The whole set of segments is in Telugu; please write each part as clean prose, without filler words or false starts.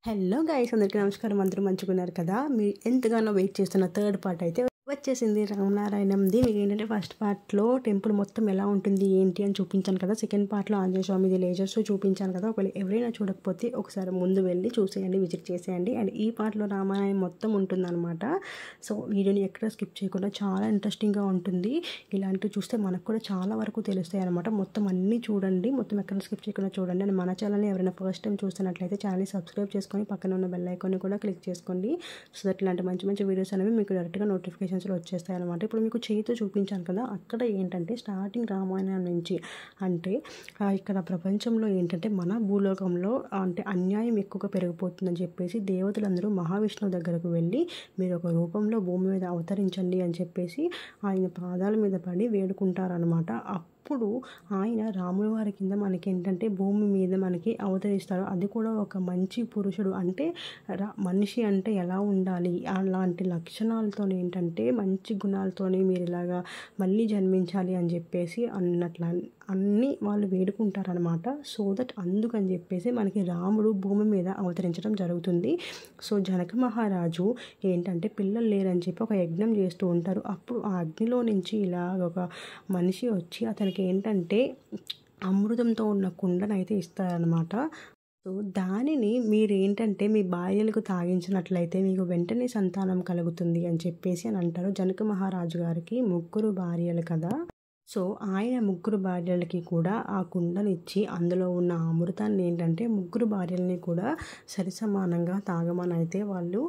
హలో గైస్, అందరికీ నమస్కారం. అందరూ మంచిగున్నారు కదా? మీరు ఎంతగానో వెయిట్ చేస్తున్న థర్డ్ పార్ట్ అయితే వచ్చేసింది, రామనారాయణంది. మీకు ఏంటంటే ఫస్ట్ పార్ట్లో టెంపుల్ మొత్తం ఎలా ఉంటుంది ఏంటి అని చూపించాను కదా. సెకండ్ పార్ట్లో ఆంజనేయ స్వామిది లేజర్స్ చూపించాను కదా. ఒకవేళ ఎవరైనా చూడకపోతే ఒకసారి ముందు వెళ్ళి చూసేయండి, విజిట్ చేసేయండి. అండ్ ఈ పార్ట్లో రామాయణం మొత్తం ఉంటుందన్నమాట. సో వీడియోని ఎక్కడ స్కిప్ చేయకుండా చాలా ఇంట్రెస్టింగ్గా ఉంటుంది. ఇలాంటివి చూస్తే మనకు కూడా చాలా వరకు తెలుస్తాయి అనమాట. మొత్తం అన్నీ చూడండి, మొత్తం ఎక్కడ స్కిప్ చేయకుండా చూడండి. అండ్ మన ఛానల్ని ఎవరైనా ఫస్ట్ టైం చూస్తున్నట్లయితే ఛానల్ని సబ్స్క్రైబ్ చేసుకొని పక్కన ఉన్న బెల్ ఐకాన్ని కూడా క్లిక్ చేసుకోండి. సో దట్ ఇలాంటి మంచి మంచి వీడియోస్ అనేవి మీకు డైరెక్ట్గా నోటిఫికేషన్స్లో వచ్చేస్తాయి అనమాట. ఇప్పుడు మీకు చేతితో చూపించాను కదా, అక్కడ ఏంటంటే స్టార్టింగ్ రామాయణం నుంచి అంటే ఇక్కడ ప్రపంచంలో ఏంటంటే మన భూలోకంలో అంటే అన్యాయం ఎక్కువగా పెరిగిపోతుందని చెప్పేసి దేవతలందరూ మహావిష్ణువు దగ్గరకు వెళ్ళి మీరు ఒక రూపంలో భూమి మీద అవతరించండి అని చెప్పేసి ఆయన పాదాల మీద పడి వేడుకుంటారనమాట. అప్పుడు ఆయన రాముల వారి కింద మనకి ఏంటంటే భూమి మీద మనకి అవతరిస్తారు. అది కూడా ఒక మంచి పురుషుడు అంటే మనిషి అంటే ఎలా ఉండాలి, అలాంటి లక్షణాలతో ఏంటంటే మంచి గుణాలతోనే మీరు ఇలాగా మళ్ళీ జన్మించాలి అని చెప్పేసి అన్నట్ల అన్నీ వాళ్ళు వేడుకుంటారనమాట. సో దట్ అందుకని చెప్పేసి మనకి రాముడు భూమి మీద అవతరించడం జరుగుతుంది. సో జనక మహారాజు ఏంటంటే పిల్లలు లేరని చెప్పి ఒక యజ్ఞం చేస్తూ ఉంటారు. అప్పుడు ఆ అగ్నిలో నుంచి ఇలా ఒక మనిషి వచ్చి అతనికి ఏంటంటే అమృతంతో ఉన్న కుండనైతే ఇస్తారనమాట. సో దానిని మీరు ఏంటంటే మీ భార్యలకు తాగించినట్లయితే మీకు వెంటనే సంతానం కలుగుతుంది అని చెప్పేసి అని అంటారు. జనక మహారాజు గారికి ముగ్గురు భార్యలు కదా. సో ఆయన ముగ్గురు భార్యలకి కూడా ఆ కుండనిచ్చి అందులో ఉన్న అమృతాన్ని ఏంటంటే ముగ్గురు భార్యలని కూడా సరిసమానంగా తాగమని అయితే వాళ్ళు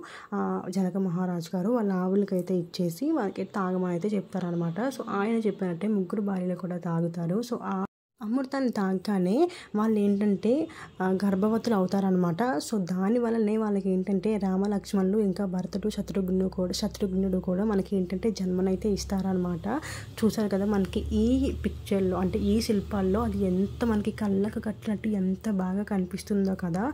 జనక మహారాజు గారు వాళ్ళ ఆవులకైతే ఇచ్చేసి వాళ్ళకి తాగమని అయితే చెప్తారనమాట. సో ఆయన చెప్పినట్టే ముగ్గురు భార్యలు కూడా తాగుతారు. సో ఆ అమృతాన్ని తాగగానే వాళ్ళు ఏంటంటే గర్భవతులు అవుతారనమాట. సో దానివల్లనే వాళ్ళకి ఏంటంటే రామలక్ష్మణులు ఇంకా భరతుడు శత్రుఘ్నుడు కూడా మనకి ఏంటంటే జన్మనైతే ఇస్తారనమాట. చూసారు కదా మనకి ఈ పిక్చర్లో అంటే ఈ శిల్పాల్లో అది ఎంత మనకి కళ్ళకు కట్టినట్టు ఎంత బాగా కనిపిస్తుందో కదా.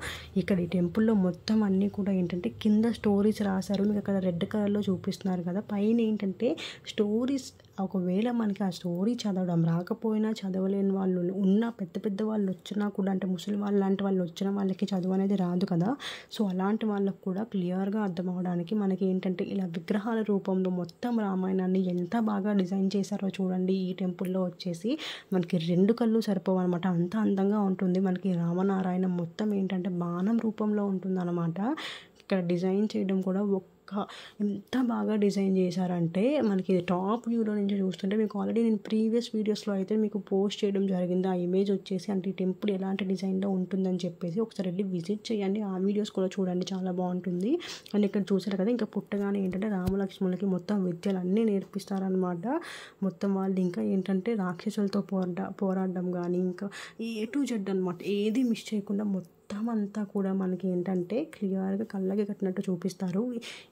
ఇక్కడ ఈ టెంపుల్లో మొత్తం అన్నీ కూడా ఏంటంటే కింద స్టోరీస్ రాశారు. మీకు అక్కడ రెడ్ కలర్లో చూపిస్తున్నారు కదా. పైన ఏంటంటే స్టోరీస్, ఒకవేళ మనకి ఆ స్టోరీ చదవడం రాకపోయినా చదవలేని వాళ్ళు ఉన్న పెద్ద పెద్ద వాళ్ళు వచ్చినా కూడా అంటే ముసలి వాళ్ళు లాంటి వాళ్ళు వచ్చిన వాళ్ళకి చదువు అనేది రాదు కదా. సో అలాంటి వాళ్ళకు కూడా క్లియర్గా అర్థం అవడానికి మనకి ఏంటంటే ఇలా విగ్రహాల రూపంలో మొత్తం రామాయణాన్ని ఎంత బాగా డిజైన్ చేశారో చూడండి. ఈ టెంపుల్లో వచ్చేసి మనకి రెండు కళ్ళు సరిపోవు అనమాట, అంత అందంగా ఉంటుంది. మనకి రామనారాయణ మొత్తం ఏంటంటే బాణం రూపంలో ఉంటుందన్నమాట. ఇక్కడ డిజైన్ చేయడం కూడా ఎంత బాగా డిజైన్ చేశారంటే మనకి టాప్ వ్యూలో నుంచి చూస్తుంటే మీకు ఆల్రెడీ నేను ప్రీవియస్ వీడియోస్లో అయితే మీకు పోస్ట్ చేయడం జరిగింది. ఆ ఇమేజ్ వచ్చేసి అంటే ఈ టెంపుల్ ఎలాంటి డిజైన్లో ఉంటుందని చెప్పేసి ఒకసారి వెళ్ళి విజిట్ చేయండి. ఆ వీడియోస్ కూడా చూడండి, చాలా బాగుంటుంది. అండ్ ఇక్కడ చూసారు కదా, ఇంకా పుట్టగానే ఏంటంటే రామలక్ష్మణులకి మొత్తం విద్యలు అన్నీ నేర్పిస్తారనమాట. మొత్తం వాళ్ళు ఇంకా ఏంటంటే రాక్షసులతో పోరాడడం కానీ ఇంకా ఏ టు జెడ్ అనమాట, ఏది మిస్ చేయకుండా మొత్తం అంతా కూడా మనకి ఏంటంటే క్లియర్గా కళ్ళకి కట్టినట్టు చూపిస్తారు.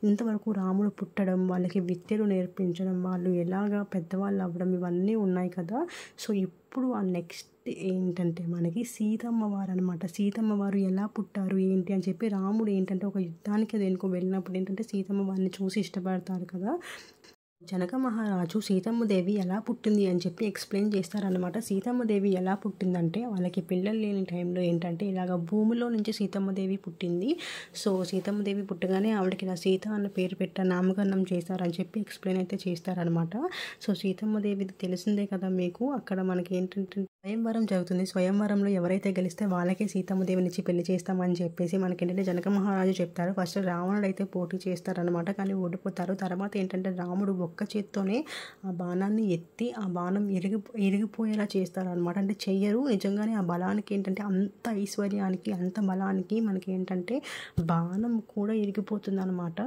ఇంతవరకు రాముడు పుట్టడం, వాళ్ళకి విద్యలు నేర్పించడం, వాళ్ళు ఎలాగా పెద్దవాళ్ళు అవ్వడం ఇవన్నీ ఉన్నాయి కదా. సో ఇప్పుడు ఆ నెక్స్ట్ ఏంటంటే మనకి సీతమ్మ వారు అనమాట. సీతమ్మ వారు ఎలా పుట్టారు ఏంటి అని చెప్పి రాముడు ఏంటంటే ఒక యుద్ధానికి దేనికో వెళ్ళినప్పుడు ఏంటంటే సీతమ్మ వారిని చూసి ఇష్టపడతారు కదా. జనక మహారాజు సీతమ్మదేవి ఎలా పుట్టింది అని చెప్పి ఎక్స్ప్లెయిన్ చేస్తారనమాట. సీతమ్మదేవి ఎలా పుట్టిందంటే వాళ్ళకి పిల్లలు లేని టైంలో ఏంటంటే ఇలాగ భూమిలో నుంచి సీతమ్మదేవి పుట్టింది. సో సీతమ్మదేవి పుట్టగానే ఆవిడకి ఇలా సీత అన్న పేరు నామకరణం చేశారని చెప్పి ఎక్స్ప్లెయిన్ అయితే చేస్తారనమాట. సో సీతమ్మదేవి తెలిసిందే కదా మీకు. అక్కడ మనకి ఏంటంటే స్వయంవరం జరుగుతుంది. స్వయంవరంలో ఎవరైతే గెలిస్తే వాళ్ళకే సీతమ్మదేవినిచ్చి పెళ్లి చేస్తామని చెప్పేసి మనకి ఏంటంటే జనక మహారాజు చెప్తారు. ఫస్ట్ రావణుడు అయితే పోటీ చేస్తారనమాట, కానీ ఓడిపోతారు. తర్వాత ఏంటంటే రాముడు ఒక్క చేత్తోనే ఆ బాణాన్ని ఎత్తి ఆ బాణం ఇరిగిపోయేలా చేస్తారనమాట. అంటే చెయ్యరు, నిజంగానే ఆ బలానికి ఏంటంటే అంత ఐశ్వర్యానికి అంత బలానికి మనకి ఏంటంటే బాణం కూడా ఇరిగిపోతుంది అనమాట.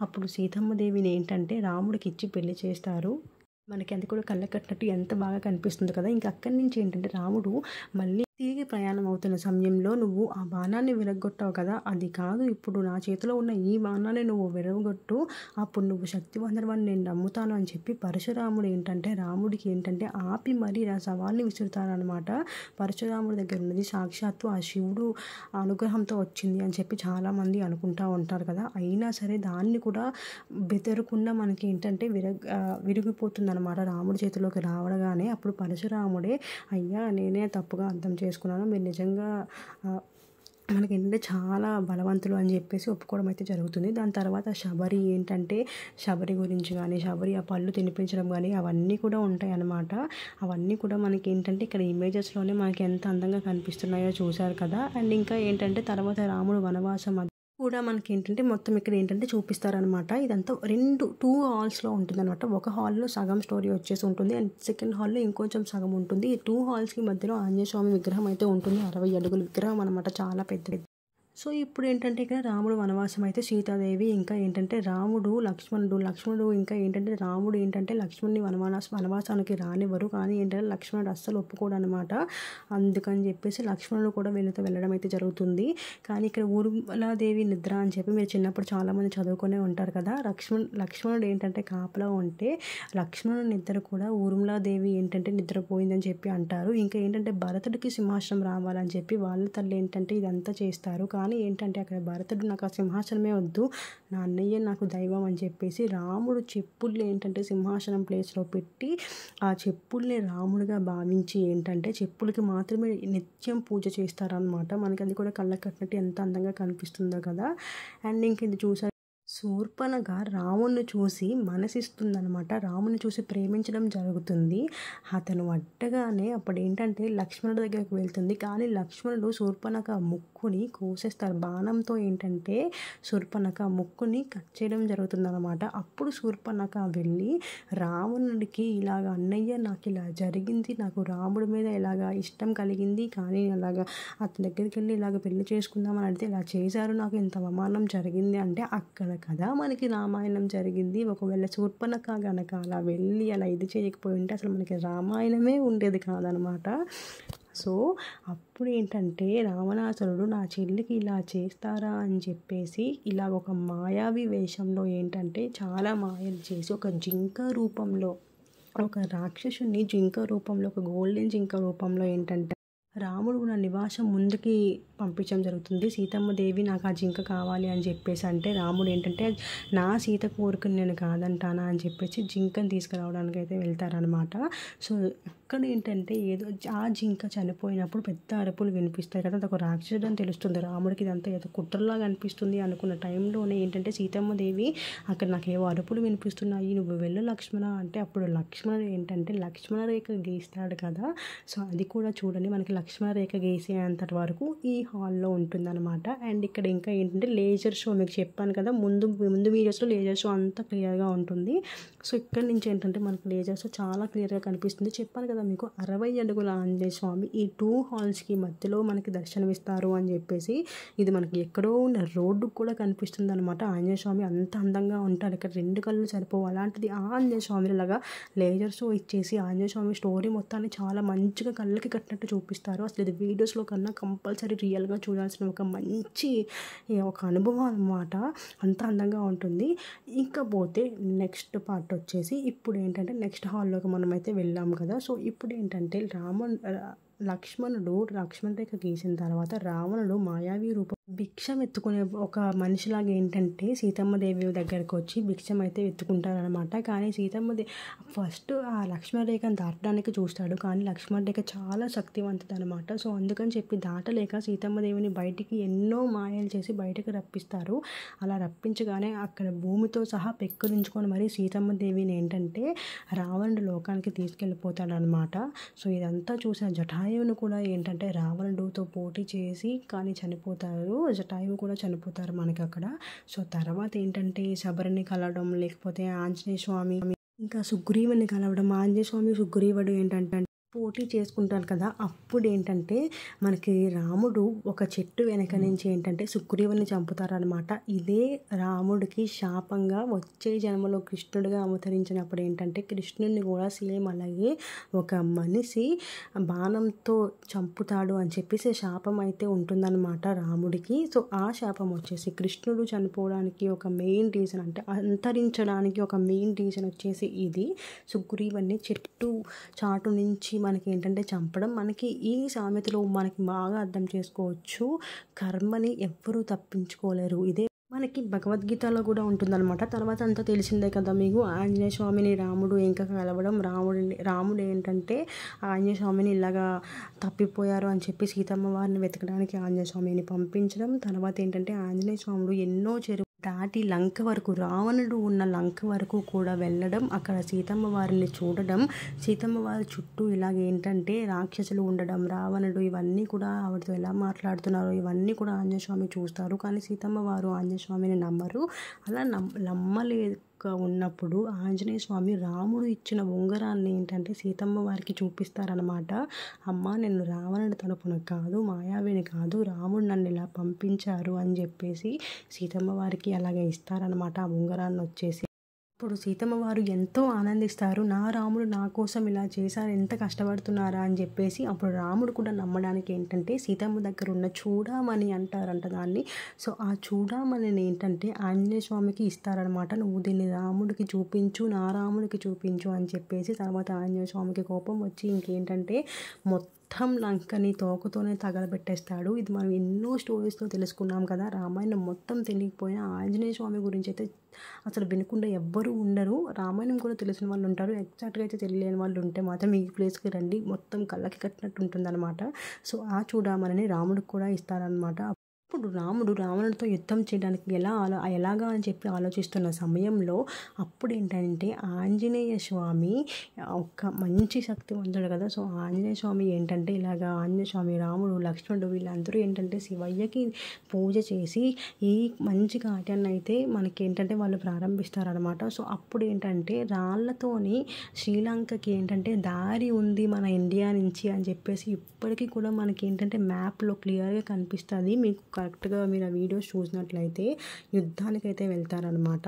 అప్పుడు సీతమ్మదేవిని ఏంటంటే రాముడికి ఇచ్చి పెళ్లి చేస్తారు. మనకి అది కూడా కళ్ళ కట్టినట్టు ఎంత బాగా కనిపిస్తుంది కదా. ఇంకా అక్కడి నుంచి ఏంటంటే రాముడు మళ్ళీ తిరిగి ప్రయాణం అవుతున్న సమయంలో నువ్వు ఆ బాణాన్ని విరగొట్టావు కదా, అది కాదు, ఇప్పుడు నా చేతిలో ఉన్న ఈ బాణాన్ని నువ్వు విరగొట్టు, అప్పుడు నువ్వు శక్తివంతుడవని నేను నమ్ముతాను అని చెప్పి పరశురాముడు ఏంటంటే రాముడికి ఏంటంటే ఆపి మరీ ఆ సవాల్ని విసురుతారనమాట. పరశురాముడి దగ్గర ఉన్నది సాక్షాత్తు ఆ శివుడు అనుగ్రహంతో వచ్చింది అని చెప్పి చాలామంది అనుకుంటూ ఉంటారు కదా. అయినా సరే దాన్ని కూడా బెదరకుండా మనకి ఏంటంటే విరిగిపోతుంది అనమాట రాముడి చేతిలోకి రావడగానే. అప్పుడు పరశురాముడే అయ్యా నేనే తప్పుగా అర్థం చేసుకున్నాను, మీరు నిజంగా మనకేంటంటే చాలా బలవంతులు అని చెప్పేసి ఒప్పుకోవడం అయితే జరుగుతుంది. దాని తర్వాత శబరి ఏంటంటే, శబరి గురించి గానీ, శబరి ఆ పళ్ళు తినిపించడం గానీ అవన్నీ కూడా ఉంటాయన్నమాట. అవన్నీ కూడా మనకేంటంటే ఇక్కడ ఇమేజెస్‌లోనే మనకి ఎంత అందంగా కనిపిస్తున్నాయో చూసారు కదా! అండ్ ఇంకా ఏంటంటే తర్వాత రాముడు వనవాసం కూడా మనకేంటంటే మొత్తం ఇక్కడ ఏంటంటే చూపిస్తారనమాట. ఇదంతా 2 హాల్స్‌లో ఉంటుందనమాట. ఒక హాల్‌లో సగం స్టోరీ వచ్చేసి ఉంటుంది. అండ్ సెకండ్ హాల్‌లో ఇంకొంచెం సగం ఉంటుంది. ఈ 2 హాల్స్‌కి మధ్యలో ఆంజనేయ స్వామి విగ్రహం అయితే ఉంటుంది. 60 అడుగుల విగ్రహం అనమాట. చాలా పెద్దది. సో, ఇప్పుడేంటంటే ఇక్కడ రాముడు వనవాసం అయితే సీతాదేవి ఇంకా ఏంటంటే లక్ష్మణుడు ఇంకా ఏంటంటే రాముడు ఏంటంటే లక్ష్మణ్‌ని వనవాసానికి రానివ్వరు. కానీ ఏంటంటే లక్ష్మణుడు అస్సలు ఒప్పుకోడనమాట. అందుకని చెప్పేసి లక్ష్మణుడు కూడా వీళ్ళతో వెళ్ళడం అయితే జరుగుతుంది. కానీ ఇక్కడ ఊర్మిళాదేవి నిద్ర అని చెప్పి మీరు చిన్నప్పుడు చాలామంది చదువుకునే ఉంటారు కదా! లక్ష్మణుడు ఏంటంటే కాపలా ఉంటే లక్ష్మణుడి నిద్ర కూడా ఊర్మిళాదేవి ఏంటంటే నిద్రపోయిందని చెప్పి అంటారు. ఇంకా ఏంటంటే భరతుడికి సింహాసనం రావాలని చెప్పి వాళ్ళ తల్లి ఏంటంటే ఇదంతా చేస్తారు. కానీ ఏంటంటే అక్కడ భరతుడు నాకు ఆ సింహాసనమే వద్దు, నా అన్నయ్యే నాకు దైవం అని చెప్పేసి రాముడు చెప్పుల్ని ఏంటంటే సింహాసనం ప్లేస్‌లో పెట్టి ఆ చెప్పుల్ని రాముడిగా భావించి ఏంటంటే చెప్పులకి మాత్రమే నిత్యం పూజ చేస్తారనమాట. మనకి అది కూడా కళ్ళకి కట్టినట్టు ఎంత అందంగా కనిపిస్తుందో కదా! అండ్ ఇంక ఇది చూసారు శూర్పణఖ రాముడిని చూసి మనసిస్తుందనమాట. రాముడిని చూసి ప్రేమించడం జరుగుతుంది. అతను అడ్డగానే అప్పుడేంటంటే లక్ష్మణుడి దగ్గరికి వెళ్తుంది. కానీ లక్ష్మణుడు శూర్పణఖ ముక్కుని కోసేస్తారు. బాణంతో ఏంటంటే శూర్పణఖ ముక్కుని కట్ చేయడం జరుగుతుందనమాట. అప్పుడు శూర్పణఖ వెళ్ళి రావణుడికి ఇలాగ అన్నయ్య నాకు ఇలా జరిగింది, నాకు రాముడి మీద ఇలాగ ఇష్టం కలిగింది, కానీ అలాగా అతని దగ్గరికి వెళ్ళి ఇలాగ పెళ్లి చేసుకుందామని అడిగితే ఇలా చేశారు, నాకు ఇంత అవమానం జరిగింది అంటే అక్కడ కదా మనకి రామాయణం జరిగింది. ఒకవేళ శూర్పణఖ గనక అలా వెళ్ళి అలా ఇది చేయకపోయి ఉంటే అసలు మనకి రామాయణమే ఉండేది కాదనమాట. సో, అప్పుడు ఏంటంటే రావణాసురుడు నా చెల్లికి ఇలా చేస్తారా అని చెప్పేసి ఇలా ఒక మాయావి వేషంలో ఏంటంటే చాలా మాయలు చేసి ఒక జింక రూపంలో ఒక రాక్షసుని జింక రూపంలో ఒక గోల్డెన్ జింక రూపంలో ఏంటంటే రాముడు నా నివాసం ముందుకి పంపించడం జరుగుతుంది. సీతమ్మ దేవి నాకు ఆ జింక కావాలి అని చెప్పేసి అంటే రాముడు ఏంటంటే నా సీత కోరికను నేను కాదంటానా అని చెప్పేసి జింకను తీసుకురావడానికి అయితే వెళ్తారనమాట. సో, అక్కడ ఏంటంటే ఏదో ఆ జింక చనిపోయినప్పుడు పెద్ద అరుపులు వినిపిస్తాయి కదా! అదొక రాక్షసుడు అని తెలుస్తుంది రాముడికి. ఇదంతా ఏదో కుట్రలాగా అనిపిస్తుంది అనుకున్న టైంలోనే ఏంటంటే సీతమ్మ దేవి అక్కడ నాకేవో అరుపులు వినిపిస్తున్నాయి, నువ్వు వెళ్ళు లక్ష్మణ అంటే అప్పుడు లక్ష్మణుడు ఏంటంటే లక్ష్మణ రేఖ గీస్తాడు కదా! సో, అది కూడా చూడండి మనకి లక్ష్మణ రేఖ గీసేంత వరకు ఈ హాల్‌లో ఉంటుందన్నమాట. అండ్ ఇక్కడ ఇంకా ఏంటంటే లేజర్ షో మీకు చెప్పాను కదా! ముందు వీడియోస్‌లో లేజర్ షో అంతా క్లియర్‌గా ఉంటుంది. సో, ఇక్కడి నుంచి ఏంటంటే మనకు లేజర్ షో చాలా క్లియర్‌గా కనిపిస్తుంది. చెప్పాను కదా మీకు 60 అడుగుల ఆంజనేయ స్వామి ఈ 2 హాల్స్‌కి మధ్యలో మనకి దర్శనమిస్తారు అని చెప్పేసి ఇది మనకి ఎక్కడో ఉన్న రోడ్డుకి కూడా కనిపిస్తుందనమాట. ఆంజనేయ స్వామి అంత అందంగా ఉంటారు. ఇక్కడ 2 కళ్ళు సరిపోవు. అలాంటిది ఆ ఆంజనేయ స్వామిలాగా లేజర్ షో ఇచ్చేసి ఆంజనేయ స్వామి స్టోరీ మొత్తాన్ని చాలా మంచిగా కళ్ళకి కట్టినట్టు చూపిస్తారు. అసలు ఇది వీడియోస్‌లో కన్నా కంపల్సరీ రియల్‌గా చూడాల్సిన ఒక మంచి ఒక అనుభవం అనమాట. అంత అందంగా ఉంటుంది. ఇకపోతే నెక్స్ట్ పార్ట్ వచ్చేసి ఇప్పుడు ఏంటంటే నెక్స్ట్ హాల్‌లోకి మనమైతే వెళ్ళాం కదా! సో, ఇప్పుడు ఏంటంటే లక్ష్మణ రేఖ గీసిన తర్వాత రావణుడు మాయావి రూపం భిక్షం ఎత్తుకునే ఒక మనిషిలాగా ఏంటంటే సీతమ్మ దేవి దగ్గరికి వచ్చి భిక్షం అయితే ఎత్తుకుంటారనమాట. కానీ ఫస్ట్ ఆ లక్ష్మణ రేఖను దాటడానికి చూస్తాడు. కానీ లక్ష్మణ రేఖ చాలా శక్తివంతుడు అనమాట. సో, అందుకని చెప్పి దాటలేక సీతమ్మ దేవిని బయటికి ఎన్నో మాయలు చేసి బయటకు రప్పిస్తారు. అలా రప్పించగానే అక్కడ భూమితో సహా పెక్కులించుకొని మరి సీతమ్మ దేవిని ఏంటంటే రావణుడు లోకానికి తీసుకెళ్ళిపోతాడనమాట. సో, ఇదంతా చూసిన జటాయువును కూడా ఏంటంటే రావణుడితో పోటీ చేసి కానీ చనిపోతారు. జటాయువు కూడా చనిపోతారు మనకి అక్కడ. సో, తర్వాత ఏంటంటే శబరిని కలవడం లేకపోతే ఆంజనేయ స్వామి ఇంకా సుగ్రీవుని కలవడం. ఆంజనేయ స్వామి సుగ్రీవుడు ఏంటంటే పోటీ చేసుకుంటారు కదా! అప్పుడు ఏంటంటే మనకి రాముడు ఒక చెట్టు వెనక నుంచి ఏంటంటే సుగ్రీవుని చంపుతారనమాట. ఇదే రాముడికి శాపంగా వచ్చే జన్మలో కృష్ణుడిగా అవతరించినప్పుడు ఏంటంటే కృష్ణుడిని కూడా సేమ్ అలాగే ఒక మనిషి బాణంతో చంపుతాడు అని చెప్పేసి శాపం అయితే ఉంటుందన్నమాట రాముడికి. సో, ఆ శాపం వచ్చేసి కృష్ణుడు చనిపోవడానికి ఒక మెయిన్ రీజన్ అంటే అంతరించడానికి ఒక మెయిన్ రీజన్ వచ్చేసి ఇది సుగ్రీవుని చెట్టు చాటు నుంచి మనకి ఏంటంటే చంపడం. మనకి ఈ సామెతలో మనకి బాగా అర్థం చేసుకోవచ్చు. కర్మని ఎవ్వరూ తప్పించుకోలేరు. ఇదే మనకి భగవద్గీతలో కూడా ఉంటుందన్నమాట. తర్వాత అంతా తెలిసిందే కదా మీకు, ఆంజనేయ స్వామిని రాముడు ఇంకా కలవడం, రాముడు ఏంటంటే ఆంజనేయ స్వామిని ఇలాగా తప్పిపోయారు అని చెప్పి సీతమ్మ వారిని వెతకడానికి ఆంజనేయ స్వామిని పంపించడం. తర్వాత ఏంటంటే ఆంజనేయ స్వాముడు ఎన్నో చెరువు దాటి లంక వరకు, రావణుడు ఉన్న లంక వరకు కూడా వెళ్ళడం, అక్కడ సీతమ్మ వారిని చూడడం, సీతమ్మ వారి చుట్టూ ఇలాగ ఏంటంటే రాక్షసులు ఉండడం, రావణుడు ఇవన్నీ కూడా ఆవిడతో ఎలా మాట్లాడుతున్నారో ఇవన్నీ కూడా ఆంజనేయ స్వామి చూస్తారు. కానీ సీతమ్మ వారు ఆంజనేయ స్వామిని నమ్మరు. అలా నమ్మలేక ఉన్నప్పుడు ఆంజనేయ స్వామి రాముడు ఇచ్చిన ఉంగరాన్ని ఏంటంటే సీతమ్మ వారికి చూపిస్తారనమాట. అమ్మ, నేను రావణుడి తరపున కాదు, మాయావిని కాదు, రాముడు నన్ను ఇలా పంపించారు అని చెప్పేసి సీతమ్మ వారికి అలాగే ఇస్తారనమాట ఆ ఉంగరాన్ని వచ్చేసి. ఇప్పుడు సీతమ్మ వారు ఎంతో ఆనందిస్తారు. నా రాముడు నా కోసం ఇలా చేశారు, ఎంత కష్టపడుతున్నారా అని చెప్పేసి. అప్పుడు రాముడు కూడా నమ్మడానికి ఏంటంటే సీతమ్మ దగ్గర ఉన్న చూడామణి అంటారంట దాన్ని. సో ఆ చూడామణిని ఏంటంటే ఆంజనేయ స్వామికి ఇస్తారనమాట. నువ్వు దీన్ని రాముడికి చూపించు, నా రాముడికి చూపించు అని చెప్పేసి. తర్వాత ఆంజనేయ స్వామికి కోపం వచ్చి ఇంకేంటంటే మొత్తం లంకని తోకతోనే తగలబెట్టేస్తాడు. ఇది మనం ఎన్నో స్టోరీస్లో తెలుసుకున్నాం కదా. రామాయణం మొత్తం తెలియకపోయినా ఆంజనేయ స్వామి గురించి అయితే అసలు వినకుండా ఎవ్వరూ ఉండరు. రామాయణం కూడా తెలిసిన వాళ్ళు ఉంటారు, ఎగ్జాక్ట్గా అయితే తెలియని వాళ్ళు ఉంటే మాత్రం ఈ ప్లేస్కి రండి, మొత్తం కళ్ళకి కట్టినట్టు ఉంటుందన్నమాట. సో ఆ చూడమని రాముడికి కూడా ఇస్తారనమాట. ఇప్పుడు రాముడు రావణుడితో యుద్ధం చేయడానికి ఎలాగా అని చెప్పి ఆలోచిస్తున్న సమయంలో అప్పుడు ఏంటంటే ఆంజనేయ స్వామి ఒక మంచి శక్తివంతుడు కదా. సో ఆంజనేయ స్వామి ఏంటంటే ఇలాగా ఆంజనేయ స్వామి, రాముడు, లక్ష్మణుడు వీళ్ళందరూ ఏంటంటే శివయ్యకి పూజ చేసి ఈ మంచి ఘాట్యాన్ని అయితే మనకి ఏంటంటే వాళ్ళు ప్రారంభిస్తారనమాట. సో అప్పుడు ఏంటంటే రాళ్ళతోని శ్రీలంకకి ఏంటంటే దారి ఉంది మన ఇండియా నుంచి అని చెప్పేసి ఇప్పటికీ కూడా మనకి ఏంటంటే మ్యాప్లో క్లియర్గా కనిపిస్తుంది. మీకు కరెక్ట్గా మీరు ఆ వీడియోస్ చూసినట్లయితే యుద్ధానికైతే వెళ్తారనమాట.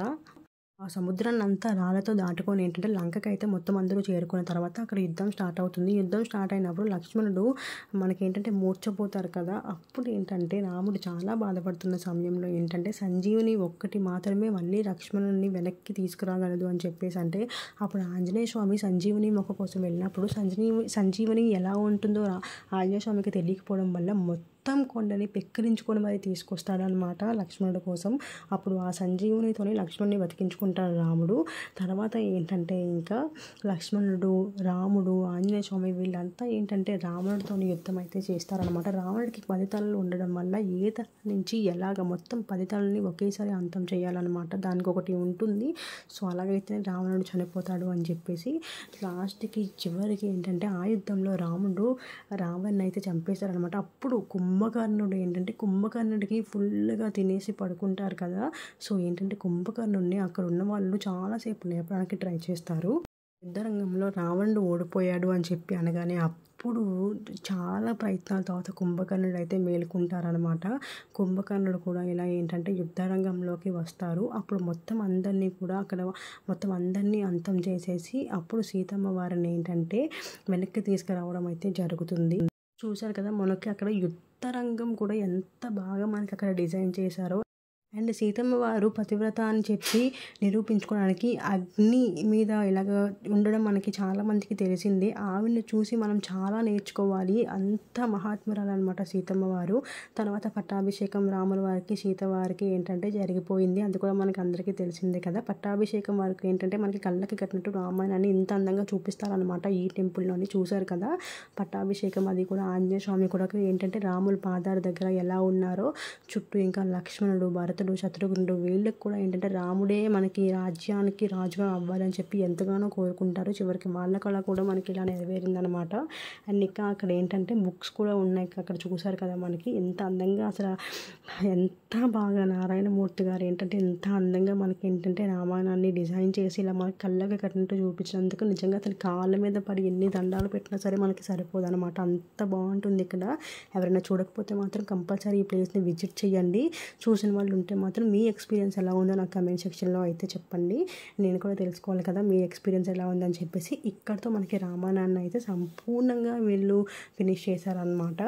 ఆ సముద్రాన్ని అంతా రాళ్ళతో దాటుకొని ఏంటంటే లంకకైతే మొత్తం అందరూ చేరుకున్న తర్వాత అక్కడ యుద్ధం స్టార్ట్ అవుతుంది. యుద్ధం స్టార్ట్ అయినప్పుడు లక్ష్మణుడు మనకేంటంటే మూర్ఛపోతారు కదా. అప్పుడు ఏంటంటే రాముడు చాలా బాధపడుతున్న సమయంలో ఏంటంటే సంజీవుని ఒక్కటి మాత్రమే మళ్ళీ లక్ష్మణుని వెనక్కి తీసుకురాగలదు అని చెప్పేసి అంటే అప్పుడు ఆంజనేయ స్వామి సంజీవుని మొక్క కోసం వెళ్ళినప్పుడు సంజీవని ఎలా ఉంటుందో ఆంజనేయ స్వామికి తెలియకపోవడం వల్ల మొత్తం కొండని పెక్కిరించుకొని మరి తీసుకొస్తాడనమాట లక్ష్మణుడి కోసం. అప్పుడు ఆ సంజీవునితోని లక్ష్మణుని బతికించుకుంటాడు రాముడు. తర్వాత ఏంటంటే ఇంకా లక్ష్మణుడు, రాముడు, ఆంజనేయ స్వామి వీళ్ళంతా ఏంటంటే రావణుడితోని యుద్ధం అయితే చేస్తారనమాట. రావణుడికి 10 తలలు ఉండడం వల్ల ఏ తల నుంచి ఎలాగ మొత్తం 10 తలని ఒకేసారి అంతం చేయాలన్నమాట. దానికి ఒకటి ఉంటుంది. సో అలాగైతే రావణుడు చనిపోతాడు అని చెప్పేసి లాస్ట్కి చివరికి ఏంటంటే ఆ యుద్ధంలో రావణ్ణి అయితే చంపేస్తారనమాట. అప్పుడు కుంభకర్ణుడు ఏంటంటే కుంభకర్ణుడికి ఫుల్గా తినేసి పడుకుంటారు కదా. సో ఏంటంటే కుంభకర్ణుడిని అక్కడ ఉన్న వాళ్ళు చాలాసేపు లేపడానికి ట్రై చేస్తారు. యుద్ధరంగంలో రావణుడు ఓడిపోయాడు అని చెప్పి అనగానే అప్పుడు చాలా ప్రయత్నాల తర్వాత కుంభకర్ణుడు అయితే మేలుకుంటారనమాట. కుంభకర్ణుడు కూడా ఇలా ఏంటంటే యుద్ధరంగంలోకి వస్తారు. అప్పుడు మొత్తం అందరినీ అంతం చేసేసి అప్పుడు సీతమ్మ వారిని ఏంటంటే వెనక్కి తీసుకురావడం అయితే జరుగుతుంది. చూశారు కదా మనకి అక్కడ యుద్ధరంగం కూడా ఎంత బాగా మనకి అక్కడ డిజైన్ చేశారో. అండ్ సీతమ్మ వారు పతివ్రత అని చెప్పి నిరూపించుకోవడానికి అగ్ని మీద ఇలాగ ఉండడం మనకి చాలామందికి తెలిసిందే. ఆవిడని చూసి మనం చాలా నేర్చుకోవాలి, అంత మహాత్మురాలు అనమాట సీతమ్మ వారు. తర్వాత పట్టాభిషేకం రాముల వారికి సీత వారికి ఏంటంటే జరిగిపోయింది. అది కూడా మనకి అందరికీ తెలిసిందే కదా. పట్టాభిషేకం వారికి ఏంటంటే మనకి కళ్ళకి కట్టినట్టు రామాయణాన్ని ఇంత అందంగా చూపిస్తారనమాట ఈ టెంపుల్లోని. చూశారు కదా పట్టాభిషేకం. అది కూడా ఆంజనేయ స్వామి కూడా ఏంటంటే రాముల పాదాల దగ్గర ఎలా ఉన్నారో చుట్టూ ఇంకా లక్ష్మణుడు, భరతుడు, శత్రుఘ్నుడు వీళ్ళకి కూడా ఏంటంటే రాముడే మనకి రాజ్యానికి రాజుగా అవ్వాలని చెప్పి ఎంతగానో కోరుకుంటారు. చివరికి వాళ్ళ కళ కూడా మనకి ఇలా నెరవేరిందనమాట. అండ్ ఇంకా అక్కడ ఏంటంటే బుక్స్ కూడా ఉన్నాయి అక్కడ. చూసారు కదా మనకి ఎంత అందంగా, అసలు ఎంత బాగా నారాయణమూర్తి గారు ఏంటంటే ఎంత అందంగా మనకి ఏంటంటే రామాయణాన్ని డిజైన్ చేసి ఇలా మనకి కళ్ళకి కట్టినట్టు చూపించినందుకు నిజంగా అతని కాళ్ళ మీద పడి ఎన్ని దండాలు పెట్టినా సరే మనకి సరిపోదు అనమాట. అంత బాగుంటుంది ఇక్కడ. ఎవరైనా చూడకపోతే మాత్రం కంపల్సరీ ఈ ప్లేస్ని విజిట్ చేయండి. చూసిన వాళ్ళు ఉంటే మాత్రం మీ ఎక్స్పీరియన్స్ ఎలా ఉందో నాకు కమెంట్ సెక్షన్లో అయితే చెప్పండి. నేను కూడా తెలుసుకోవాలి కదా మీ ఎక్స్పీరియన్స్ ఎలా ఉందని చెప్పేసి. ఇక్కడితో మనకి రామాయణాన్ని అయితే సంపూర్ణంగా వీళ్ళు ఫినిష్ చేశారనమాట.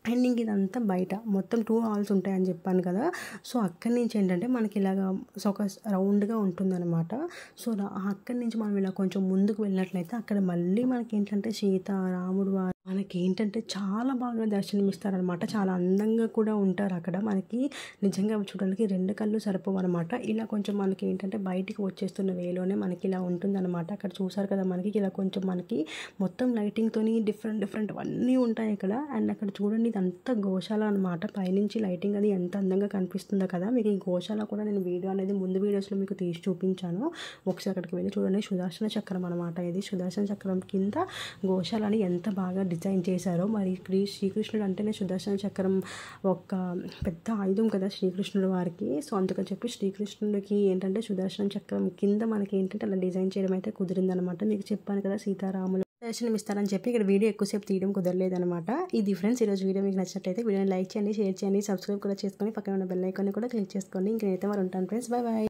అండ్ ఇంక ఇదంతా బయట మొత్తం 2 హాల్స్ ఉంటాయని చెప్పాను కదా. సో అక్కడి నుంచి ఏంటంటే మనకి ఇలాగా ఒక రౌండ్గా ఉంటుందన్నమాట. సో అక్కడి నుంచి మనం ఇలా కొంచెం ముందుకు వెళ్ళినట్లయితే అక్కడ మళ్ళీ మనకి ఏంటంటే సీత, రాముడు మనకేంటంటే చాలా బాగా దర్శనమిస్తారనమాట. చాలా అందంగా కూడా ఉంటారు అక్కడ. మనకి నిజంగా చూడడానికి 2 కళ్ళు సరిపోవనమాట. ఇలా కొంచెం మనకేంటంటే బయటికి వచ్చేస్తున్న వేలోనే మనకి ఇలా ఉంటుందనమాట. అక్కడ చూసారు కదా మనకి ఇలా కొంచెం మనకి మొత్తం లైటింగ్‌తోని డిఫరెంట్ అవన్నీ ఉంటాయి ఇక్కడ. అండ్ అక్కడ చూడండి ఇదంతా గోశాల అనమాట. పైనుంచి లైటింగ్ అది ఎంత అందంగా కనిపిస్తుందో కదా! మీకు ఈ గోశాల కూడా నేను వీడియో అనేది ముందు వీడియోస్‌లో మీకు తీసి చూపించాను. ఒకసారి అక్కడికి వెళ్ళి చూడండి. సుదర్శన చక్రం అనమాట ఇది. సుదర్శన చక్రం కింద గోశాలని ఎంత బాగా డిజైన్ చేశారో. మరి శ్రీకృష్ణుడు అంటేనే సుదర్శన చక్రం ఒక పెద్ద ఆయుధం కదా శ్రీకృష్ణుడు వారికి. సో అందుకని చెప్పి శ్రీకృష్ణుడికి ఏంటంటే సుదర్శన చక్రం కింద మనకి ఏంటంటే అలా డిజైన్ చేయడం అయితే కుదిరిందనమాట. మీకు చెప్పాను కదా సీతారాములు దర్శనం ఇస్తారని చెప్పి ఇక్కడ వీడియో ఎక్కువసేపు తీయడం కుదరలేదనమాట. ఇది ఫ్రెండ్స్ ఈరోజు వీడియో మీకు నచ్చినట్లయితే వీడియోని లైక్ చేయండి, షేర్ చేయండి, సబ్స్క్రైబ్ కూడా చేసుకొని పక్కన ఉన్న బెల్ ఐకాన్ని కూడా క్లిక్ చేసుకోండి. ఇంకైతే మరి ఉంటాను ఫ్రెండ్స్. Bye bye.